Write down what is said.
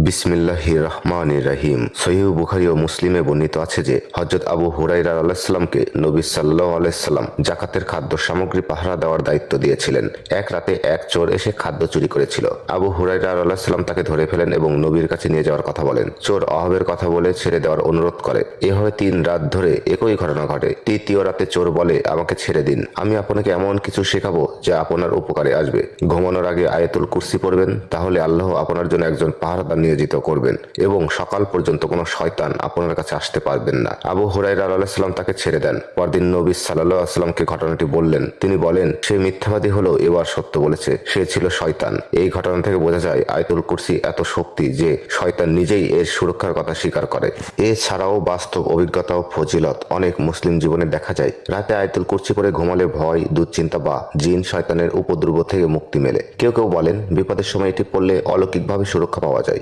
বিসমিল্লাহির রহমানির রহিম। সহিহ বুখারী ও মুসলিমে বর্ণিত আছে যে হযরত আবু হুরায়রা রাদিয়াল্লাহু আনহুকে নবী সাল্লাল্লাহু আলাইহি সাল্লাম যাকাতের খাদ্য সামগ্রী পাহারা দেওয়ার দায়িত্ব দিয়েছিলেন। এক রাতে এক চোর এসে খাদ্য চুরি করেছিল। আবু হুরায়রা রাদিয়াল্লাহু আনহু তাকে ধরে ফেলেন এবং নবীর কাছে নিয়ে যাওয়ার কথা বলেন। চোর অভাবের কথা বলে ছেড়ে দেওয়ার অনুরোধ করে। এভাবে 3 রাত ধরে একই ঘটনা ঘটে। তৃতীয় রাতে চোর বলে, আমাকে ছেড়ে দিন, আমি আপনাকে এমন কিছু শেখাবো যা আপনার উপকারে আসবে। ঘুমানোর আগে আয়াতুল কুরসি পড়বেন, তাহলে আল্লাহ আপনার জন্য একজন পাহারাদার নিয়োজিত করবেন এবং সকাল পর্যন্ত কোনো শয়তান আপনার কাছে আসতে পারবেন না। আবু হুরায়রা রাদিয়াল্লাহু আনহু তাকে ছেড়ে দেন। পরদিন নবী সাল্লাল্লাহু আলাইহি ওয়াসাল্লামকে ঘটনাটি বললেন। তিনি বলেন, সে মিথ্যাবাদী হলো, এবার সত্য বলেছে, সে ছিল শয়তান। এই ঘটনা থেকে বোঝা যায় আয়াতুল কুরসি এত শক্তি যে শয়তান নিজেই এর সুরক্ষার কথা স্বীকার করে। এছাড়াও বাস্তব অভিজ্ঞতা ও ফজিলত অনেক মুসলিম জীবনে দেখা যায়। রাতে আয়াতুল কুরসি পড়ে ঘুমালে ভয়, দুশ্চিন্তা বা জিন শয়তানের উপদ্রব থেকে মুক্তি মেলে। কেউ কেউ বলেন বিপদের সময় এটি পড়লে অলৌকিকভাবে সুরক্ষা পাওয়া যায়।